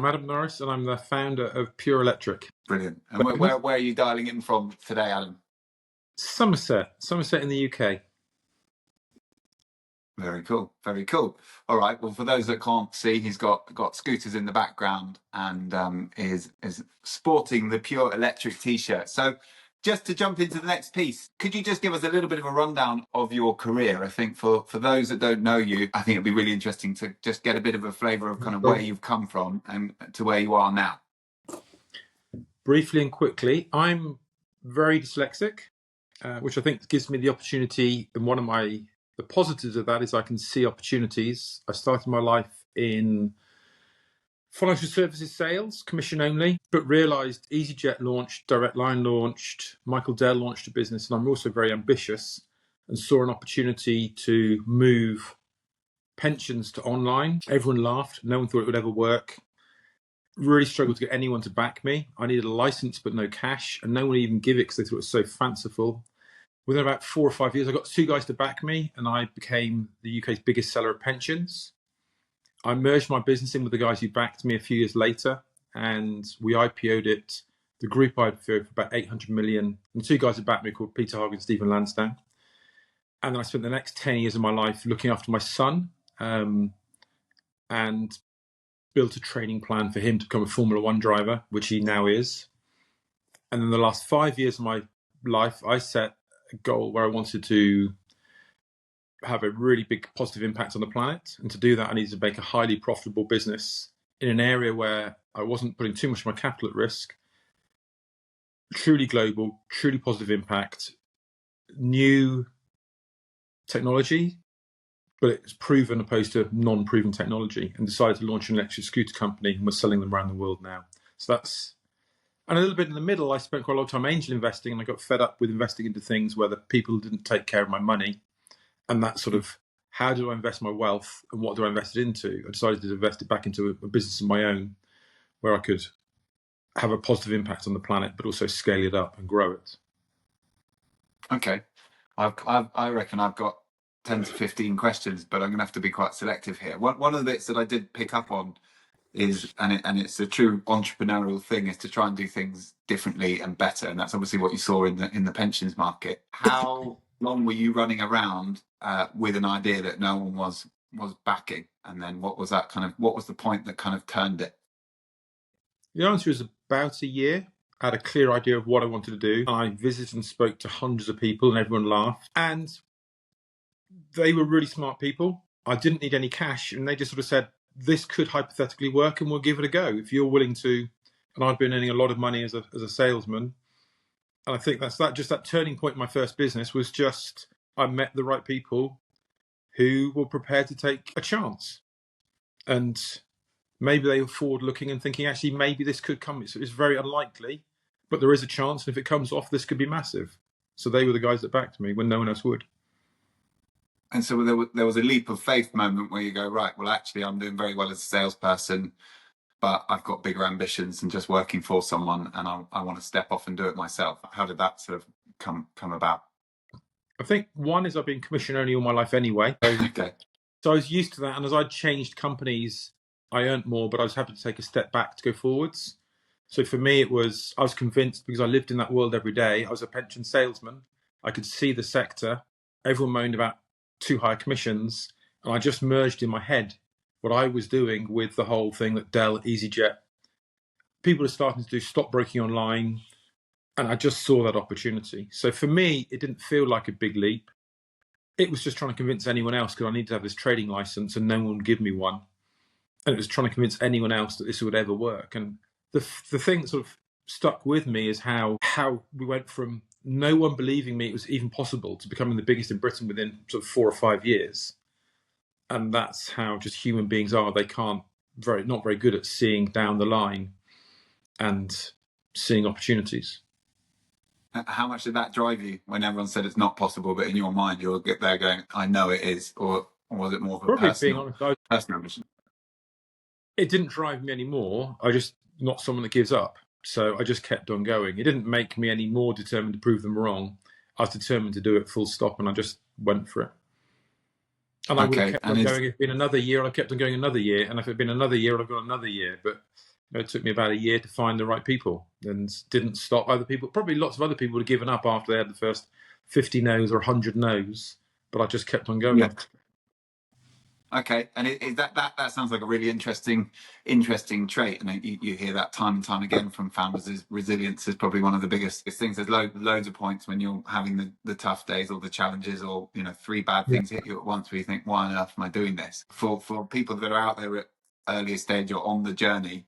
I'm Adam Norris, and I'm the founder of Pure Electric. Brilliant. And where are you dialing in from today, Adam? Somerset in the UK. Very cool, very cool. All right. Well, for those that can't see, he's got scooters in the background and is sporting the Pure Electric T-shirt. So, just to jump into the next piece, could you just give us a little bit of a rundown of your career? I think for those that don't know you, I think it'd be really interesting to just get a bit of a flavour of kind of where you've come from and to where you are now. Briefly and quickly, I'm very dyslexic, which I think gives me the opportunity, and one of the positives of that is I can see opportunities. I started my life in financial services sales, commission only, but realised EasyJet launched, Direct Line launched, Michael Dell launched a business, and I'm also very ambitious and saw an opportunity to move pensions to online. Everyone laughed. No one thought it would ever work. Really struggled to get anyone to back me. I needed a license but no cash, and no one would even give it because they thought it was so fanciful. Within about 4 or 5 years, I got 2 guys to back me, and I became the UK's biggest seller of pensions. I merged my business in with the guys who backed me a few years later, and we IPO'd it. The group IPO'd for about 800 million. And the 2 guys who backed me called Peter Hogg and Stephen Lansdowne. And then I spent the next 10 years of my life looking after my son and built a training plan for him to become a Formula One driver, which he now is. And then the last 5 years of my life, I set a goal where I wanted to have a really big positive impact on the planet. And to do that, I needed to make a highly profitable business in an area where I wasn't putting too much of my capital at risk. Truly global, truly positive impact, new technology, but it's proven opposed to non-proven technology, and decided to launch an electric scooter company, and we're selling them around the world now. So that's, and a little bit in the middle, I spent quite a lot of time angel investing, and I got fed up with investing into things where the people didn't take care of my money. And that sort of, how do I invest my wealth and what do I invest it into? I decided to invest it back into a business of my own where I could have a positive impact on the planet, but also scale it up and grow it. Okay. I reckon I've got 10 to 15 questions, but I'm going to have to be quite selective here. One of the bits that I did pick up on is, and it's a true entrepreneurial thing, is to try and do things differently and better. And that's obviously what you saw in the pensions market. How long were you running around with an idea that no one was backing? And then what was the point that kind of turned it? The answer is about a year. I had a clear idea of what I wanted to do. I visited and spoke to hundreds of people, and everyone laughed. And they were really smart people. I didn't need any cash, and they just sort of said, this could hypothetically work and we'll give it a go if you're willing to. And I'd been earning a lot of money as a salesman. And I think that's that turning point in my first business was just, I met the right people who were prepared to take a chance. And maybe they were forward looking and thinking, actually, maybe this could come. It's very unlikely, but there is a chance. And if it comes off, this could be massive. So they were the guys that backed me when no one else would. And so there was a leap of faith moment where you go, right, well, actually, I'm doing very well as a salesperson, but I've got bigger ambitions than just working for someone, and I want to step off and do it myself. How did that sort of come about? I think one is I've been commission only all my life anyway. Okay. So I was used to that. And as I changed companies, I earned more, but I was happy to take a step back to go forwards. So for me, I was convinced, because I lived in that world every day. I was a pension salesman. I could see the sector. Everyone moaned about too high commissions, and I just merged in my head what I was doing with the whole thing that Dell, EasyJet, people are starting to do stockbroking online, and I just saw that opportunity. So for me, it didn't feel like a big leap. It was just trying to convince anyone else, because I needed to have this trading license and no one would give me one. And it was trying to convince anyone else that this would ever work. And the thing that sort of stuck with me is how we went from no one believing me it was even possible to becoming the biggest in Britain within sort of 4 or 5 years. And that's how just human beings are. They not very good at seeing down the line and seeing opportunities. How much did that drive you when everyone said it's not possible, but in your mind you'll get there going, I know it is? Or was it more of a personal ambition? It didn't drive me anymore. I just not someone that gives up. So I just kept on going. It didn't make me any more determined to prove them wrong. I was determined to do it full stop, and I just went for it. And I would have Okay. kept And on is going. If it'd been another year, I'd kept on going another year. And if it'd been another year, I'd gone another year. But it took me about a year to find the right people, and didn't stop other people. Probably lots of other people would have given up after they had the first 50 no's or 100 no's, but I just kept on yeah. going. Okay, and that sounds like a really interesting trait, and you hear that time and time again from founders. Is resilience is probably one of the biggest things. There's loads of points when you're having the tough days or the challenges, or three bad Yeah. things hit you at once, where you think, why on earth am I doing this? For people that are out there at earlier stage or on the journey,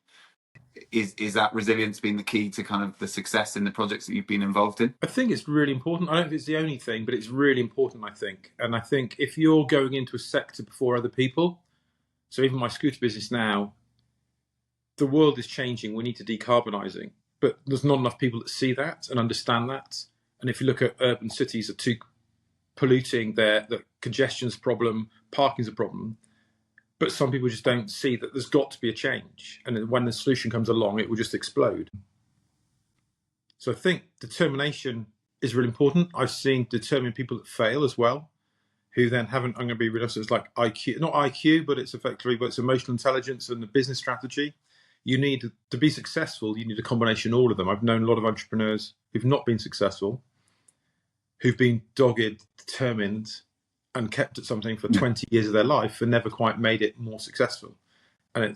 is that resilience been the key to kind of the success in the projects that you've been involved in? I think it's really important. I don't think it's the only thing, but it's really important, I think. And I think if you're going into a sector before other people, so even my scooter business now, the world is changing. We need to decarbonising, but there's not enough people that see that and understand that. And if you look at urban cities are too polluting, the congestion's a problem, parking's a problem. But some people just don't see that there's got to be a change. And when the solution comes along, it will just explode. So I think determination is really important. I've seen determined people that fail as well, who then haven't, I'm going to be real, so it's like IQ, not IQ, but it's effectively, but it's emotional intelligence and the business strategy. You need to be successful, you need a combination of all of them. I've known a lot of entrepreneurs who've not been successful, who've been dogged, determined, and kept at something for 20 years of their life and never quite made it more successful. And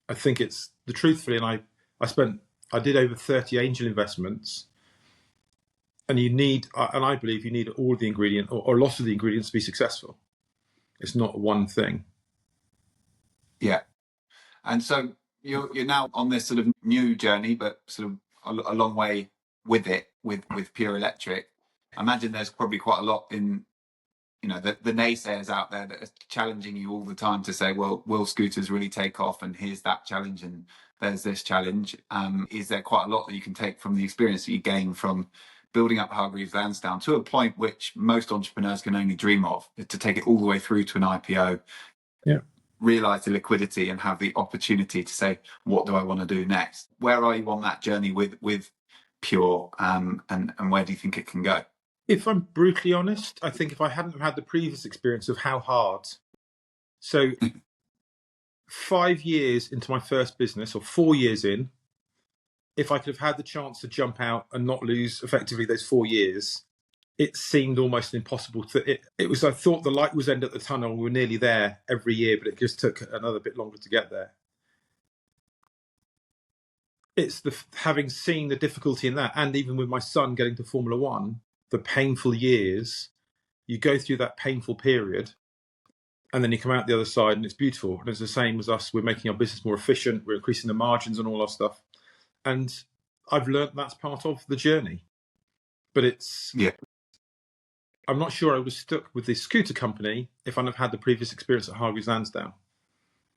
I think it's the truthfully, and I did over 30 angel investments, and I believe you need all of the ingredient or lots of the ingredients to be successful. It's not one thing. Yeah, and so you're now on this sort of new journey, but sort of a long way with it, with pure electric. I imagine there's probably quite a lot in the naysayers out there that are challenging you all the time to say, well, will scooters really take off, and here's that challenge, and there's this challenge. Is there quite a lot that you can take from the experience that you gain from building up Hargreaves Lansdown to a point which most entrepreneurs can only dream of, to take it all the way through to an IPO? Yeah. Realize the liquidity and have the opportunity to say, what do I want to do next? Where are you on that journey with Pure, and where do you think it can go? If I'm brutally honest, I think if I hadn't had the previous experience of how hard, so 5 years into my first business, or 4 years in, if I could have had the chance to jump out and not lose effectively those 4 years, it seemed almost impossible it was, I thought the light was end at the tunnel. We were nearly there every year, but it just took another bit longer to get there. It's having seen the difficulty in that, and even with my son getting to Formula One, the painful years, you go through that painful period, and then you come out the other side and it's beautiful. And it's the same as us. We're making our business more efficient. We're increasing the margins and all our stuff. And I've learned that's part of the journey. But I'm not sure I would have stuck with this scooter company if I'd have had the previous experience at Hargreaves Lansdown,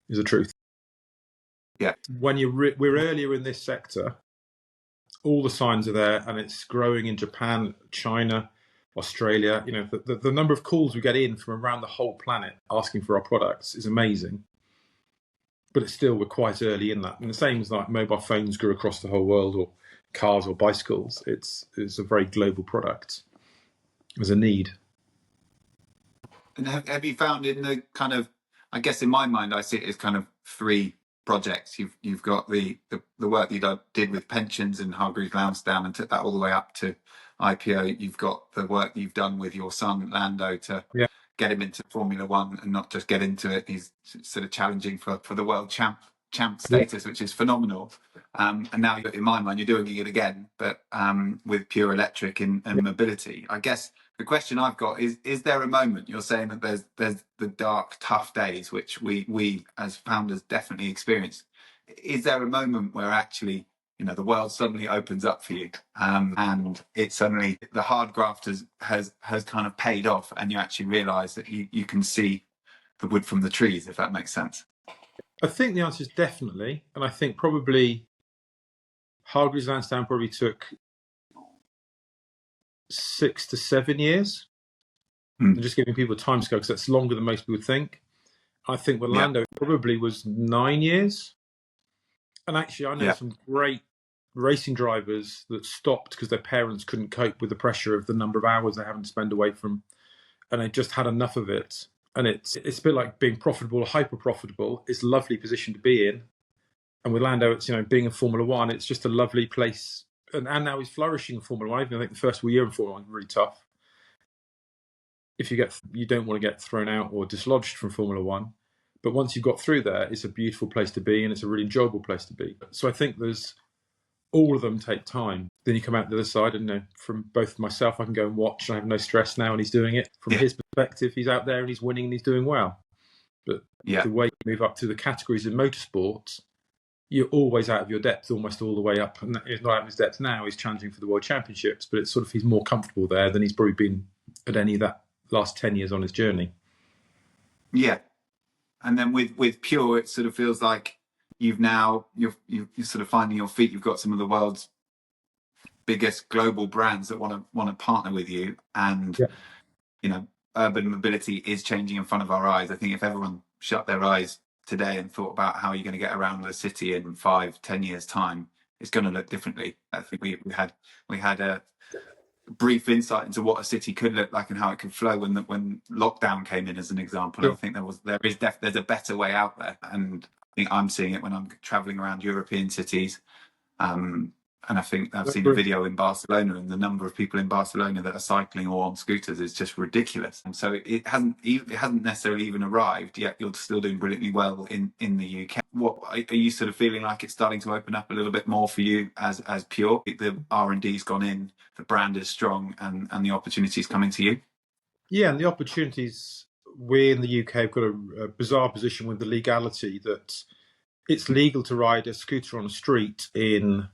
is the truth. Yeah. When we're earlier in this sector, all the signs are there, and it's growing in Japan, China, Australia. The number of calls we get in from around the whole planet asking for our products is amazing. But it's still, we're quite early in that. And the same as like mobile phones grew across the whole world, or cars or bicycles. It's a very global product. There's a need. And have you found in the kind of, I guess in my mind, I see it as kind of three projects. You've got the work you did with pensions and Hargreaves Lansdown and took that all the way up to IPO. You've got the work you've done with your son Lando to get him into Formula One, and not just get into it. He's sort of challenging for the world champ status, which is phenomenal. And now, in my mind, you're doing it again, but with pure electric and mobility. I guess the question I've got is there a moment, you're saying that there's the dark, tough days, which we as founders definitely experience. Is there a moment where actually, the world suddenly opens up for you, and it suddenly, the hard graft has kind of paid off, and you actually realize that you can see the wood from the trees, if that makes sense? I think the answer is definitely, and I think probably Hargreaves Lansdown probably took 6 to 7 years. And just giving people a time scale, because that's longer than most people think. I think with Lando, it probably was 9 years. And actually, I know some great racing drivers that stopped because their parents couldn't cope with the pressure of the number of hours they're having to spend away from, and they just had enough of it. And it's a bit like being profitable or hyper profitable. It's a lovely position to be in. And with Lando, it's, being in Formula One, it's just a lovely place. And now he's flourishing in Formula One. Even I think the first year in Formula One was really tough. If you don't want to get thrown out or dislodged from Formula One. But once you've got through there, it's a beautiful place to be, and it's a really enjoyable place to be. So I think all of them take time. Then you come out the other side, and from both myself, I can go and watch, and I have no stress now, and he's doing it. From his perspective, he's out there and he's winning and he's doing well. But the way you move up to the categories in motorsports, you're always out of your depth, almost all the way up. And he's not out of his depth now. He's challenging for the World Championships, but it's sort of he's more comfortable there than he's probably been at any of that last 10 years on his journey. Yeah. And then with Pure, it sort of feels like you're sort of finding your feet. You've got some of the world's biggest global brands that want to partner with you, and urban mobility is changing in front of our eyes. I think if everyone shut their eyes today and thought about how you're going to get around the city in 5-10 years time, it's going to look differently. I think we had a brief insight into what a city could look like and how it could flow when lockdown came in, as an example. Sure. I think there's a better way out there, and I think I'm seeing it when I'm traveling around European cities. And I think I've seen a video in Barcelona, and the number of people in Barcelona that are cycling or on scooters is just ridiculous. And so it hasn't necessarily even arrived yet. You're still doing brilliantly well in the UK. What are you sort of feeling like it's starting to open up a little bit more for you as Pure? The R&D's gone in, the brand is strong, and the opportunities coming to you. Yeah, and the opportunities. We in the UK have got a bizarre position with the legality that it's legal to ride a scooter on a street in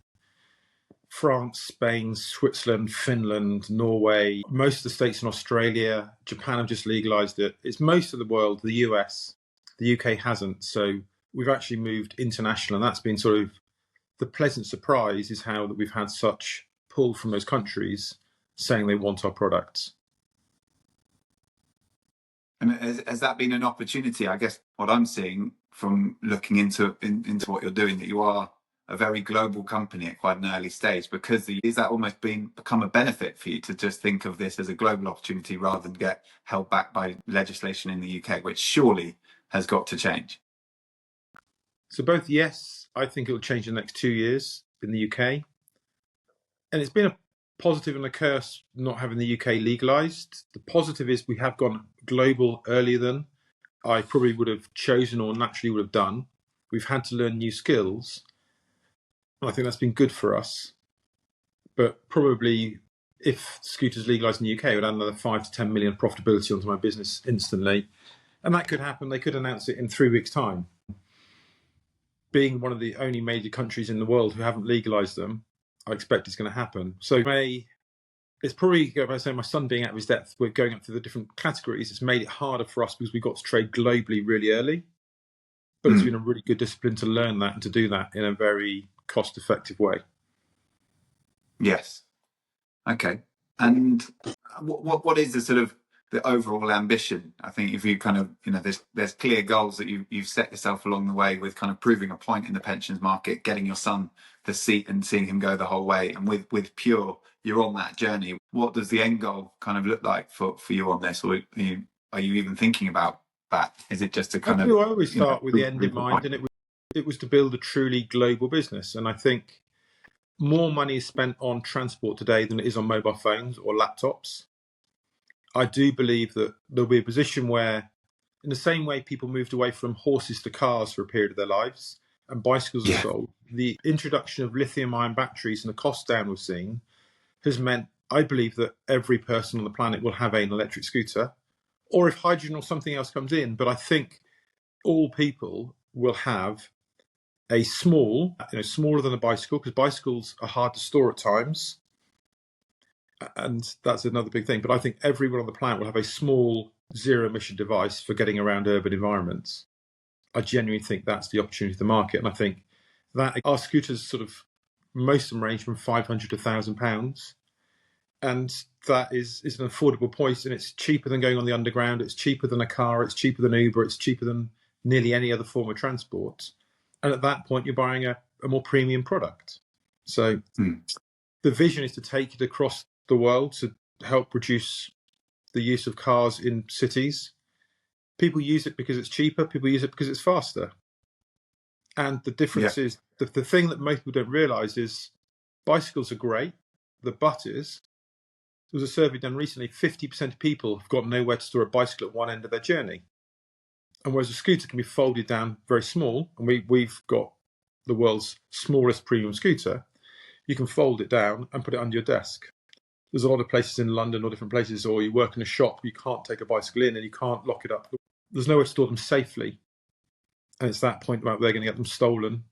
France, Spain, Switzerland, Finland, Norway, most of the states in Australia. Japan have just legalized it. It's most of the world, the US. The UK hasn't. So we've actually moved international, and that's been sort of the pleasant surprise, is how that we've had such pull from those countries saying they want our products. And has that been an opportunity? I guess what I'm seeing from looking into what you're doing, that you are a very global company at quite an early stage, because is that almost become a benefit for you to just think of this as a global opportunity rather than get held back by legislation in the UK, which surely has got to change? So both, yes, I think it will change in the next 2 years in the UK. And it's been a positive and a curse not having the UK legalised. The positive is we have gone global earlier than I probably would have chosen or naturally would have done. We've had to learn new skills. I think that's been good for us. But probably if scooters legalised in the UK, it would add another 5 to 10 million profitability onto my business instantly. And that could happen. They could announce it in 3 weeks' time. Being one of the only major countries in the world who haven't legalised them, I expect it's going to happen. So it's probably, if I say my son being out of his depth, we're going up to the different categories. It's made it harder for us because we got to trade globally really early. But it's been a really good discipline to learn that and to do that in a very cost-effective way. Yes. Okay. And what is the sort of the overall ambition? I think if you kind of, there's clear goals that you've set yourself along the way, with kind of proving a point in the pensions market, getting your son the seat and seeing him go the whole way. And with Pure, you're on that journey. What does the end goal kind of look like for you on this? Or are you even thinking about that? Is it just to kind of... I always start with the end in mind, and it was to build a truly global business. And I think more money is spent on transport today than it is on mobile phones or laptops. I do believe that there'll be a position where, in the same way people moved away from horses to cars for a period of their lives and bicycles are sold, the introduction of lithium-ion batteries and the cost down we've seen has meant, I believe, that every person on the planet will have an electric scooter, or if hydrogen or something else comes in. But I think all people will have a small, smaller than a bicycle, because bicycles are hard to store at times. And that's another big thing. But I think everyone on the planet will have a small zero-emission device for getting around urban environments. I genuinely think that's the opportunity of the market. And I think that our scooters sort of, most of them range from £500 to £1,000. And that is an affordable point, and it's cheaper than going on the underground. It's cheaper than a car. It's cheaper than Uber. It's cheaper than nearly any other form of transport. And at that point, you're buying a more premium product. So the vision is to take it across the world to help reduce the use of cars in cities. People use it because it's cheaper. People use it because it's faster. And the difference is, the thing that most people don't realise is bicycles are great. The but is, there was a survey done recently, 50% of people have got nowhere to store a bicycle at one end of their journey. And whereas a scooter can be folded down very small, and we've got the world's smallest premium scooter, you can fold it down and put it under your desk. There's a lot of places in London or different places, or you work in a shop, you can't take a bicycle in and you can't lock it up. There's nowhere to store them safely. And it's that point about they're going to get them stolen.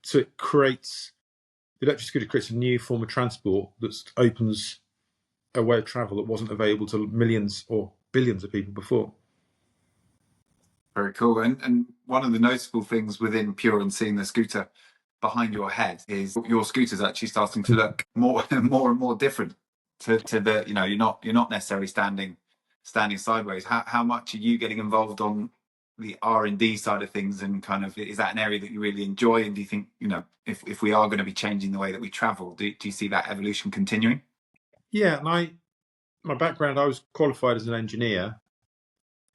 So it creates, the electric scooter creates a new form of transport that opens a way of travel that wasn't available to millions or billions of people before. Very cool. And one of the noticeable things within Pure and seeing the scooter behind your head is your scooter's actually starting to look more and more different to the, you're not necessarily standing sideways. How much are you getting involved on the R&D side of things, and kind of, is that an area that you really enjoy? And do you think, if we are going to be changing the way that we travel, do you see that evolution continuing? Yeah, and my background, I was qualified as an engineer.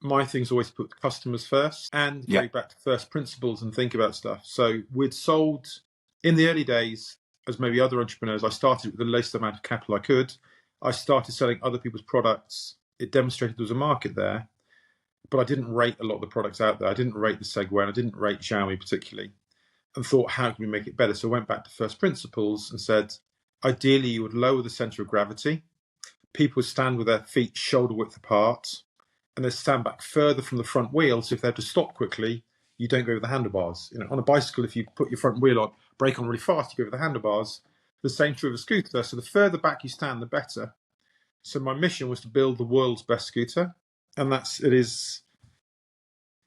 My thing's always put customers first and go back to first principles and think about stuff. So we'd sold, in the early days, as maybe other entrepreneurs, I started with the least amount of capital I could. I started selling other people's products. It demonstrated there was a market there, but I didn't rate a lot of the products out there. I didn't rate the Segway, and I didn't rate Xiaomi particularly, and thought, how can we make it better? So I went back to first principles and said, ideally, you would lower the center of gravity. People would stand with their feet shoulder width apart, and they stand back further from the front wheel. So if they have to stop quickly, you don't go over the handlebars. On a bicycle, if you put your front wheel on, brake on really fast, you go over the handlebars. The same true of a scooter. So the further back you stand, the better. So my mission was to build the world's best scooter, and it is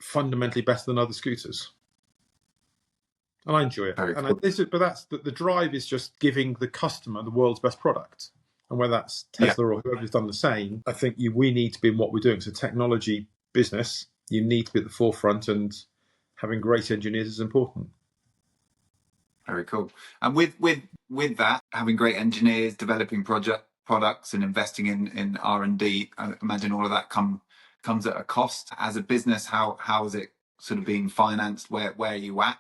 fundamentally better than other scooters. And I enjoy it. Very And cool. but that's the drive is just giving the customer the world's best product. And whether that's Tesla or whoever's done the same, I think we need to be in what we're doing. So technology business, you need to be at the forefront, and having great engineers is important. Very cool. And with that, having great engineers, developing products, and investing in R&D, I imagine all of that comes at a cost. As a business, how is it sort of being financed? Where are you at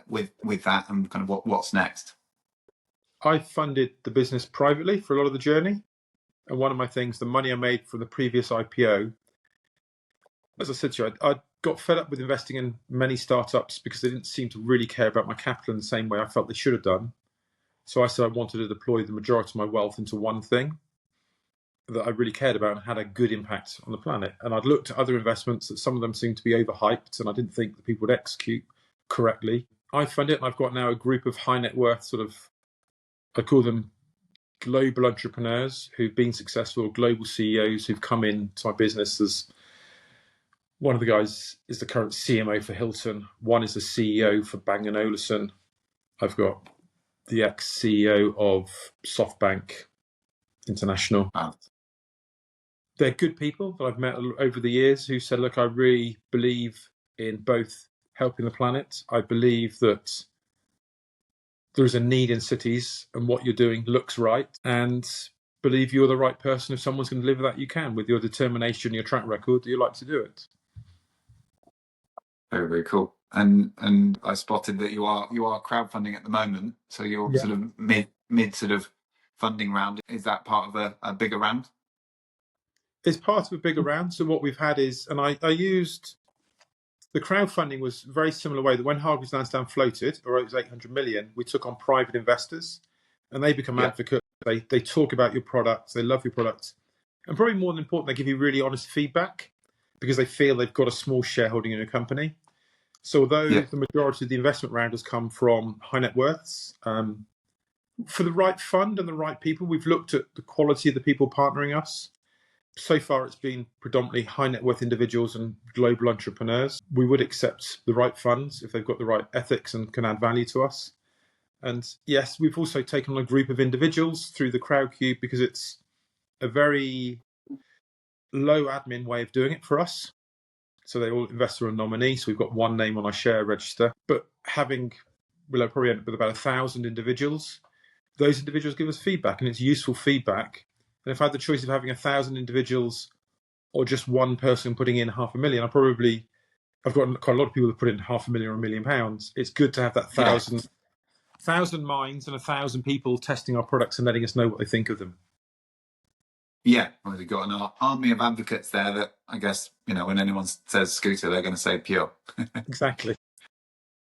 with that, and kind of what's next? I funded the business privately for a lot of the journey. And one of my things, the money I made from the previous IPO, as I said to you, I got fed up with investing in many startups because they didn't seem to really care about my capital in the same way I felt they should have done. So I said I wanted to deploy the majority of my wealth into one thing that I really cared about and had a good impact on the planet. And I'd looked at other investments that some of them seemed to be overhyped, and I didn't think that people would execute correctly. I fund it, and I've got now a group of high net worth I call them global entrepreneurs who've been successful, global CEOs who've come into my business. As one of the guys is the current CMO for Hilton. One is the CEO for Bang & Olufsen. I've got the ex-CEO of SoftBank International. Wow. They're good people that I've met over the years who said, look, I really believe in both helping the planet. I believe that there is a need in cities, and what you're doing looks right, and believe you're the right person. If someone's going to deliver that, you can. With your determination, your track record, you like to do it. Very, very cool. And I spotted that you are crowdfunding at the moment, so you're sort of mid sort of funding round. Is that part of a bigger round? It's part of a bigger round. So what we've had is, and I used, the crowdfunding was a very similar way that when Hargreaves Lansdown floated, or it was 800 million, we took on private investors, and they become advocates. They talk about your product, they love your product, and probably more than important, they give you really honest feedback because they feel they've got a small shareholding in your company. So although the majority of the investment round has come from high net worths, for the right fund and the right people, we've looked at the quality of the people partnering us. So far, it's been predominantly high net worth individuals and global entrepreneurs. We would accept the right funds if they've got the right ethics and can add value to us. And yes, we've also taken on a group of individuals through the Crowdcube because it's a very low admin way of doing it for us. So they all invest through a nominee. So we've got one name on our share register. But we'll probably end up with about 1,000 individuals. Those individuals give us feedback, and it's useful feedback. And if I had the choice of having 1,000 individuals or just one person putting in £500,000. I've got quite a lot of people that put in £500,000 or £1 million. It's good to have that thousand minds and 1,000 people testing our products and letting us know what they think of them. Yeah, well, we've got an army of advocates there that I guess, when anyone says scooter, they're going to say pure. Exactly.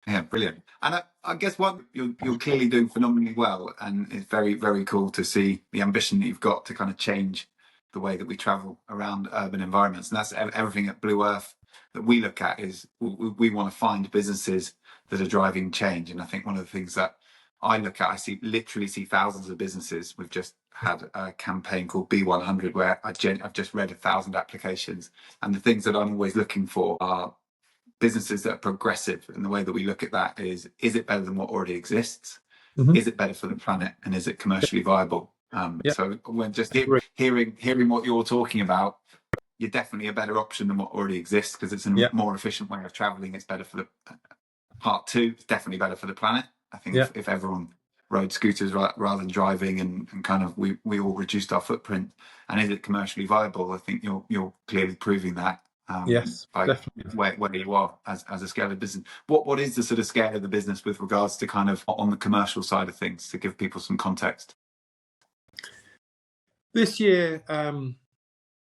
Yeah, brilliant. And I guess you're clearly doing phenomenally well, and it's very, very cool to see the ambition that you've got to kind of change the way that we travel around urban environments. And that's everything at Blue Earth that we look at is we want to find businesses that are driving change. And I think one of the things that I look at, literally see thousands of businesses. We've just had a campaign called B100 where I've just read 1,000 applications, and the things that I'm always looking for are businesses that are progressive. And the way that we look at that is it better than what already exists? Mm-hmm. Is it better for the planet? And is it commercially viable? So when just hearing what you're talking about, you're definitely a better option than what already exists, because it's a more efficient way of traveling. It's better for the part two. It's definitely better for the planet. I think if everyone rode scooters rather than driving, and kind of we all reduced our footprint, and is it commercially viable? I think you're clearly proving that. Yes, definitely. Where you are as a scale of business. What is the sort of scale of the business with regards to kind of on the commercial side of things, to give people some context? This year,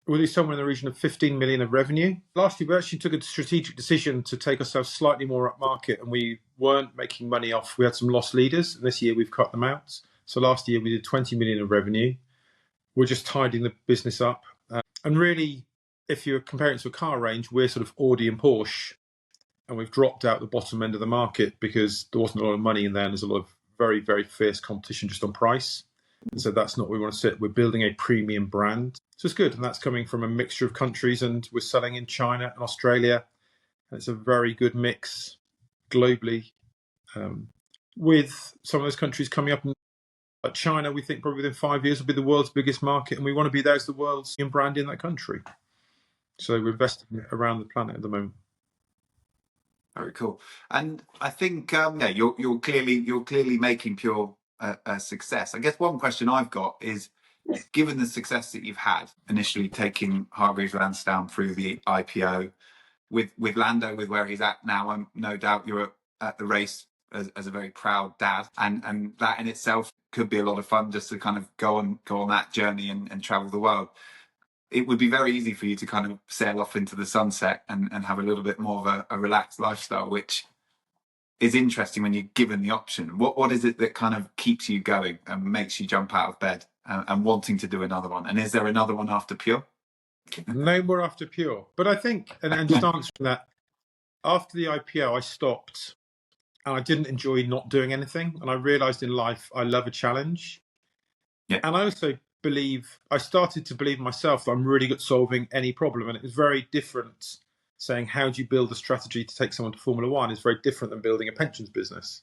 we'll do somewhere in the region of 15 million of revenue. Last year, we actually took a strategic decision to take ourselves slightly more up market, and we weren't making money off. We had some lost leaders, and this year we've cut them out. So last year we did 20 million of revenue. We're just tidying the business up. And really, if you're comparing it to a car range, we're sort of Audi and Porsche, and we've dropped out the bottom end of the market because there wasn't a lot of money in there, and there's a lot of very, very fierce competition just on price. And so that's not where we want to sit. We're building a premium brand. So it's good. And that's coming from a mixture of countries, and we're selling in China and Australia. And it's a very good mix globally, with some of those countries coming up. Like China, we think probably within 5 years will be the world's biggest market, and we want to be there as the world's brand in that country. So we're investing around the planet at the moment. Very cool. And I think you're clearly making Pure a success. I guess one question I've got is, given the success that you've had initially taking Hargreaves Lansdown through the IPO, with Lando, with where he's at now, I'm no doubt you're at the race as a very proud dad, and that in itself could be a lot of fun, just to kind of go on that journey and travel the world. It would be very easy for you to kind of sail off into the sunset and have a little bit more of a relaxed lifestyle, which is interesting when you're given the option. What is it that kind of keeps you going and makes you jump out of bed and wanting to do another one? And is there another one after Pure? No more after Pure. But I think, and just answering that, after the IPO, I stopped, and I didn't enjoy not doing anything. And I realised in life, I love a challenge. Yeah. And I also I started to believe myself that I'm really good at solving any problem. And it was very different saying, how do you build a strategy to take someone to Formula One? Is very different than building a pensions business.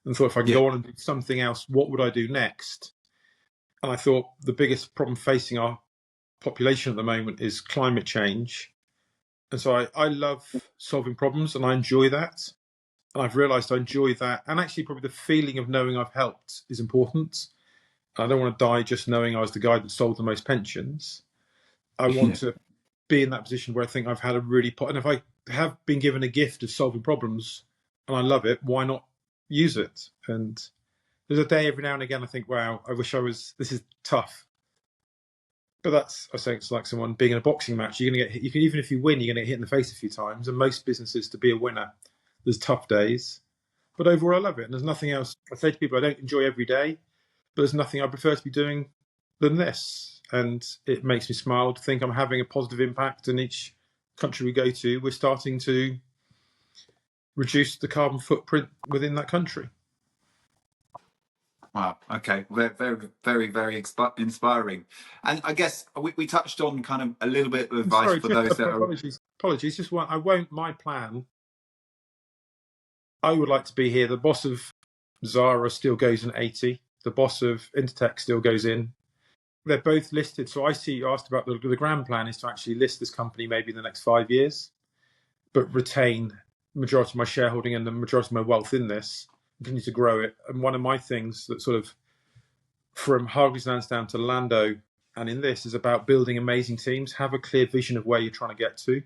And thought, if I can go on and do something else, what would I do next? And I thought the biggest problem facing our population at the moment is climate change. And so I love solving problems, and I enjoy that. And I've realised I enjoy that. And actually probably the feeling of knowing I've helped is important. I don't want to die just knowing I was the guy that sold the most pensions. I want to be in that position where I think I've had a really... And if I have been given a gift of solving problems and I love it, why not use it? And there's a day every now and again I think, wow, I wish I was... This is tough. But that's, I say, it's like someone being in a boxing match. You're going to get hit. Even if you win, you're going to get hit in the face a few times. And most businesses, to be a winner, there's tough days. But overall, I love it. And there's nothing else. I say to people, I don't enjoy every day, but there's nothing I prefer to be doing than this. And it makes me smile to think I'm having a positive impact in each country we go to. We're starting to reduce the carbon footprint within that country. Wow. Okay. Very, very, very inspiring. And I guess we touched on kind of a little bit of advice for those that apologies. Apologies. Just one. I won't. My plan. I would like to be here. The boss of Zara still goes in 80. The boss of Intertech still goes in. They're both listed. So I see you asked about the grand plan is to actually list this company maybe in the next 5 years, but retain the majority of my shareholding and the majority of my wealth in this. Continue to grow it. And one of my things that sort of, from Hargreaves Lansdown to Lando, and in this, is about building amazing teams. Have a clear vision of where you're trying to get to.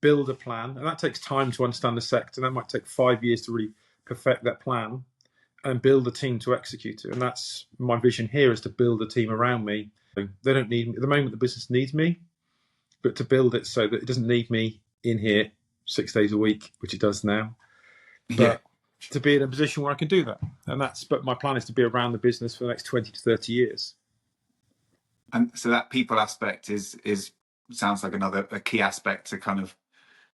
Build a plan, and that takes time to understand the sector. That might take 5 years to really perfect that plan, and build a team to execute it. And that's my vision here, is to build a team around me. They don't need me. At the moment, the business needs me, but to build it so that it doesn't need me in here 6 days a week, which it does now. But to be in a position where I can do that. But my plan is to be around the business for the next 20 to 30 years. And so that people aspect is sounds like a key aspect to kind of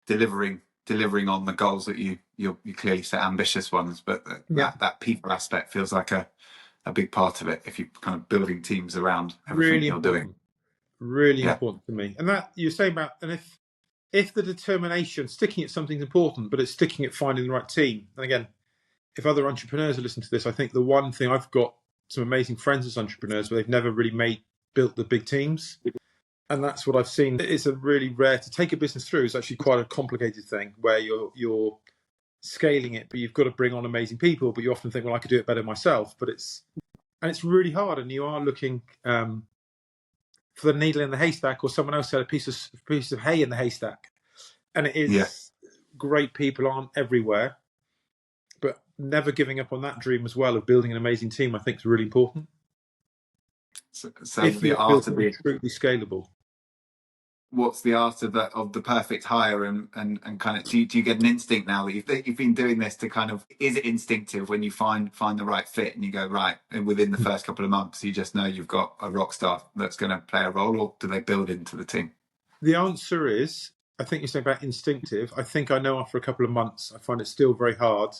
delivering on the goals that you clearly set, ambitious ones, but that people aspect feels like a big part of it, if you're kind of building teams around everything you're doing. Really important to me. And that you're saying about, and if the determination, sticking at something's important, but it's sticking at finding the right team. And again, if other entrepreneurs are listening to this, I think the one thing, I've got some amazing friends as entrepreneurs, but they've never really built the big teams. And that's what I've seen. It's a really rare, to take a business through is actually quite a complicated thing, where you're scaling it, but you've got to bring on amazing people, but you often think, well, I could do it better myself. But it's really hard, and you are looking for the needle in the haystack, or someone else had a piece of hay in the haystack. And it is great people aren't everywhere, but never giving up on that dream as well of building an amazing team, I think, is really important. So if the you're art of it, truly scalable. What's the art of the perfect hire, and kind of do you get an instinct now that you've been doing this to kind of, is it instinctive when you find the right fit and you go right, and within the first couple of months you just know you've got a rock star that's going to play a role, or do they build into the team? The answer is, I think you're saying about instinctive. I think I know after a couple of months. I find it still very hard.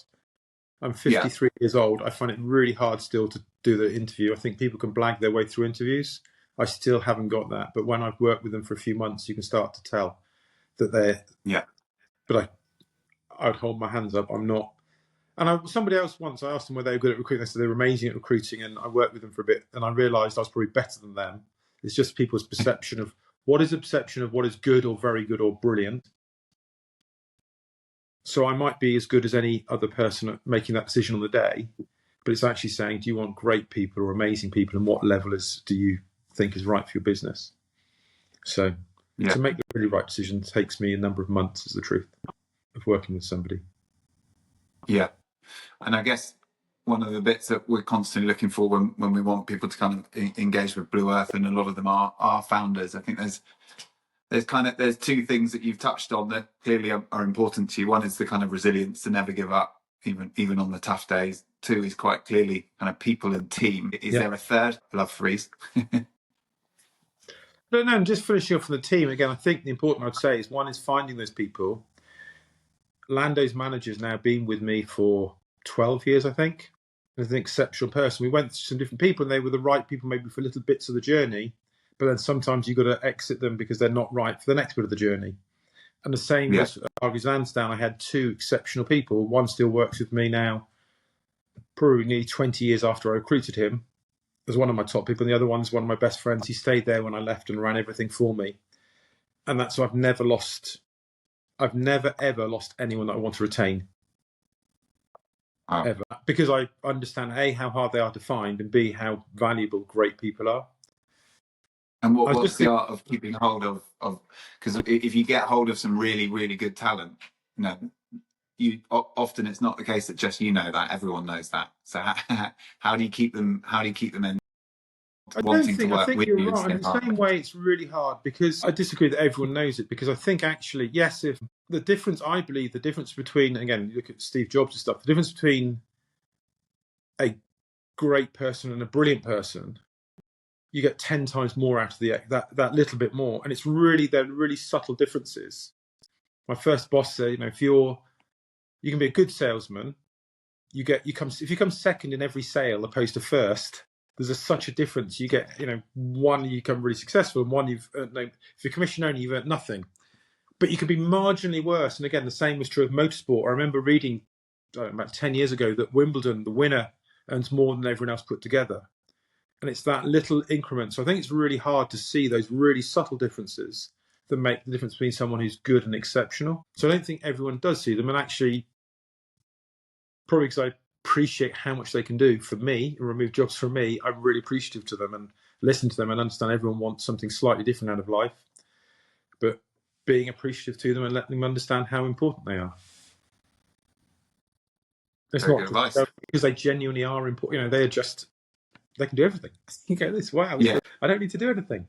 I'm 53 years old. I find it really hard still to do the interview. I think people can blag their way through interviews. I still haven't got that. But when I've worked with them for a few months, you can start to tell that they're... But I'd hold my hands up. I'm not... And somebody else once, I asked them whether they were good at recruiting. They said they were amazing at recruiting, and I worked with them for a bit, and I realised I was probably better than them. It's just people's perception of... What is the perception of what is good or very good or brilliant? So I might be as good as any other person at making that decision on the day, but it's actually saying, do you want great people or amazing people, and what level do you think is right for your business? So to make the really right decision takes me a number of months, is the truth, of working with somebody. Yeah. And I guess one of the bits that we're constantly looking for when we want people to kind of engage with Blue Earth, and a lot of them are founders. I think there's two things that you've touched on that clearly are important to you. One is the kind of resilience to never give up, even on the tough days. Two is quite clearly kind of people and team. Is there a third? I love threes. No, just finishing off on the team again. I think the important I'd say is, one is finding those people. Lando's manager's now been with me for 12 years, I think. He's an exceptional person. We went through some different people, and they were the right people maybe for little bits of the journey, but then sometimes you've got to exit them because they're not right for the next bit of the journey. And the same with Hargreaves Lansdown. I had two exceptional people. One still works with me now, probably nearly 20 years after I recruited him, as one of my top people, and the other one's one of my best friends. He stayed there when I left and ran everything for me. And that's why I've never ever lost anyone that I want to retain. Ever. Because I understand, A, how hard they are to find, and B, how valuable great people are. And what's the art of keeping hold of, because if you get hold of some really, really good talent, you often, it's not the case that just that, everyone knows that. So how do you keep them in wanting to work with you? Right. In the same way, it's really hard, because I disagree that everyone knows it, because I think actually, yes, if the difference between, again, you look at Steve Jobs and stuff, the difference between a great person and a brilliant person, you get 10 times more out of that little bit more. And they're really subtle differences. My first boss said, if you can be a good salesman, if you come second in every sale opposed to first, there's such a difference. You get, one, you become really successful, and one, you've earned if you're commission only, you've earned nothing. But you could be marginally worse. And again, the same was true of motorsport. I remember reading about 10 years ago that Wimbledon, the winner, earns more than everyone else put together. And it's that little increment. So I think it's really hard to see those really subtle differences that make the difference between someone who's good and exceptional. So I don't think everyone does see them. And actually, probably because appreciate how much they can do for me and remove jobs from me, I'm really appreciative to them and listen to them and understand everyone wants something slightly different out of life, but being appreciative to them and letting them understand how important they are. It's Very not good advice. because they genuinely are important. They can do everything. You go, this, wow, Yeah. I don't need to do anything.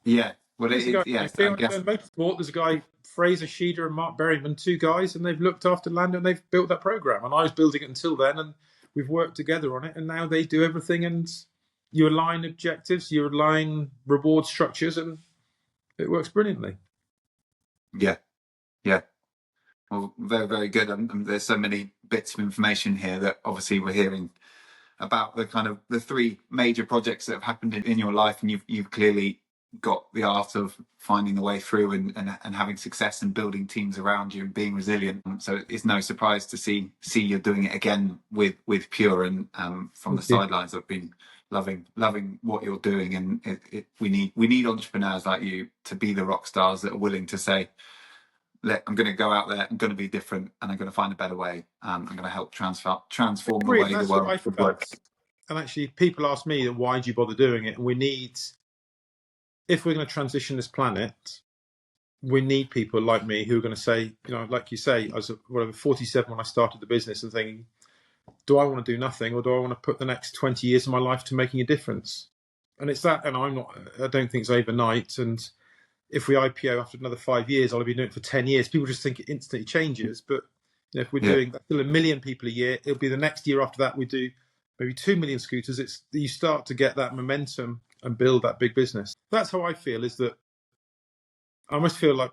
Yeah. Well, There's a guy, yes, I guess. motorsport, there's a guy, Fraser Sheeder and Mark Berryman, two guys, and they've looked after Lando and they've built that program. And I was building it until then, and we've worked together on it. And now they do everything, and you align objectives, you align reward structures, and it works brilliantly. Yeah. Yeah. Well, very, very good. And there's so many bits of information here that obviously we're hearing about the three major projects that have happened in your life, and you've clearly got the art of finding the way through and having success and building teams around you and being resilient. So it's no surprise to see you're doing it again with Pure, and from the sidelines I've been loving what you're doing, and we need entrepreneurs like you to be the rock stars that are willing to say, I'm going to go out there, I'm going to be different, and I'm going to find a better way. I'm going to help transform the way the world works. And actually, people ask me, why do you bother doing it? And if we're going to transition this planet, we need people like me who are going to say, like you say, I was 47 when I started the business, and thinking, do I want to do nothing, or do I want to put the next 20 years of my life to making a difference? And it's that, and I don't think it's overnight. And if we IPO after another 5 years, I'll be doing it for 10 years. People just think it instantly changes. But if we're doing still 1 million people a year, it'll be the next year after that we do maybe 2 million scooters. You start to get that momentum and build that big business. That's how I feel, is that I almost feel like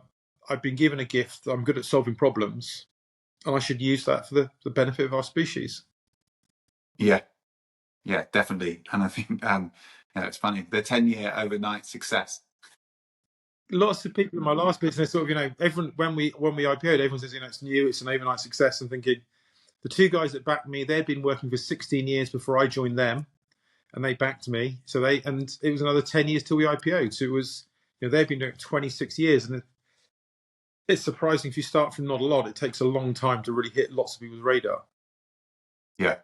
I've been given a gift. I'm good at solving problems, and I should use that for the benefit of our species. Yeah, definitely. And I think it's funny, the 10-year overnight success. Lots of people in my last business, everyone when we IPO'd, everyone says, it's new, it's an overnight success. I'm thinking, the two guys that backed me, they'd been working for 16 years before I joined them, and they backed me. And it was another 10 years till we IPO'd. So it was, they've been doing it 26 years, and it's surprising if you start from not a lot. It takes a long time to really hit lots of people's radar. Yeah.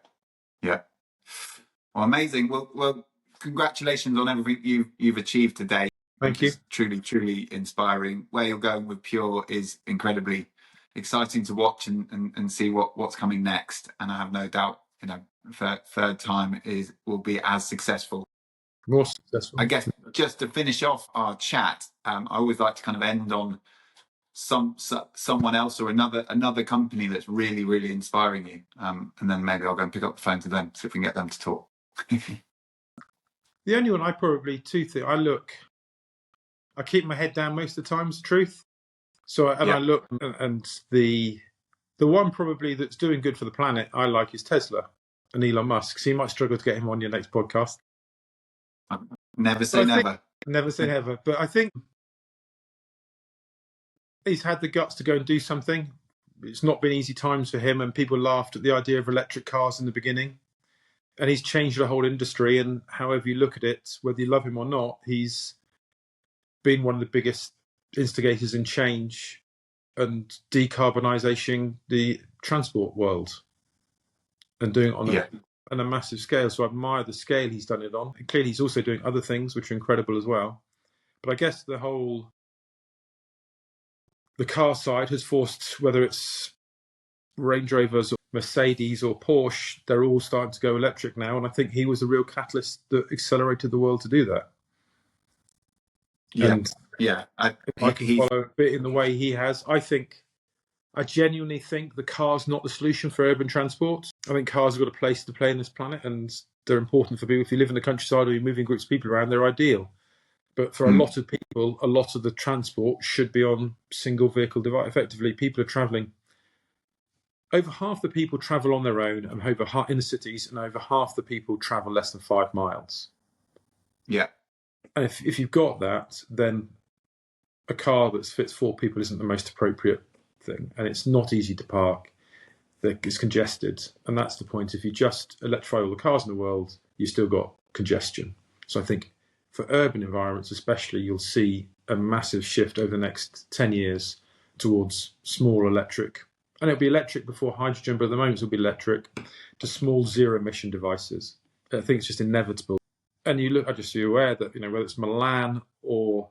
Well, amazing. Well, congratulations on everything you've achieved today. Thank you. It's truly inspiring. Where you're going with Pure is incredibly exciting to watch and see what's coming next. And I have no doubt, third time will be as successful. More successful. I guess just to finish off our chat, I always like to kind of end on someone else or another company that's really inspiring you, and then maybe I'll go and pick up the phone to them, see if we can get them to talk. The only one I probably I keep my head down most of the time, is the truth. So I look, and the one probably that's doing good for the planet I like is Tesla and Elon Musk. So you might struggle to get him on your next podcast. Never say never. Never say never. But I think he's had the guts to go and do something. It's not been easy times for him, and people laughed at the idea of electric cars in the beginning. And he's changed the whole industry. And however you look at it, whether you love him or not, he's been one of the biggest instigators in change and decarbonising the transport world, and doing it on a massive scale. So I admire the scale he's done it on. And clearly he's also doing other things which are incredible as well. But I guess the car side has forced, whether it's Range Rovers or Mercedes or Porsche, they're all starting to go electric now. And I think he was a real catalyst that accelerated the world to do that. I can follow a bit in the way he has. I genuinely think the car's not the solution for urban transport. I think cars have got a place to play in this planet, and they're important for people. If you live in the countryside or you're moving groups of people around, they're ideal. But for a lot of people, a lot of the transport should be on single vehicle device. Effectively, people are travelling. Over half the people travel on their own, and in the cities, and over half the people travel less than 5 miles. Yeah. And if you've got that, then a car that fits 4 people isn't the most appropriate thing, and it's not easy to park. It's congested, and that's the point. If you just electrify all the cars in the world, you've still got congestion. So I think for urban environments especially, you'll see a massive shift over the next 10 years towards small electric and it'll be electric before hydrogen, but at the moment it'll be electric, to small zero emission devices. I think it's just inevitable. And you look, I just so you're aware that, whether it's Milan or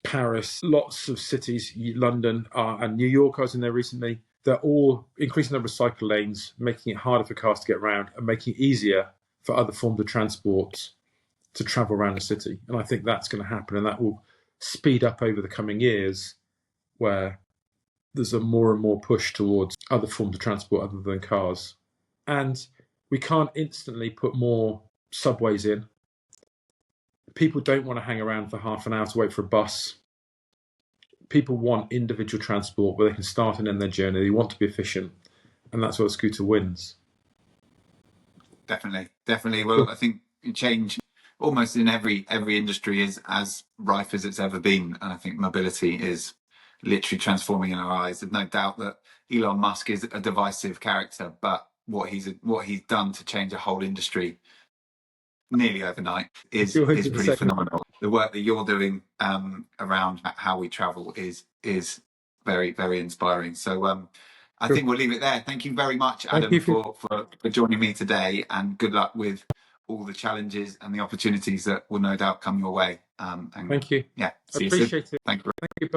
Paris, lots of cities, London and New York, I was in there recently, they're all increasing the number of cycle lanes, making it harder for cars to get around and making it easier for other forms of transport to travel around the city. And I think that's going to happen, and that will speed up over the coming years, where there's a more and more push towards other forms of transport other than cars. And we can't instantly put more subways in. People don't want to hang around for half an hour to wait for a bus. People want individual transport where they can start and end their journey. They want to be efficient, and that's where the scooter wins. Definitely. Well, I think change almost in every industry is as rife as it's ever been, and I think mobility is literally transforming in our eyes. There's no doubt that Elon Musk is a divisive character, but what he's done to change a whole industry nearly overnight is pretty phenomenal. The work that you're doing around how we travel is very, very inspiring. So I think we'll leave it there. Thank you very much, Adam, for joining me today, and good luck with all the challenges and the opportunities that will no doubt come your way. Thank you. Yeah, I appreciate it. Thank you. Thank you. Bye-bye.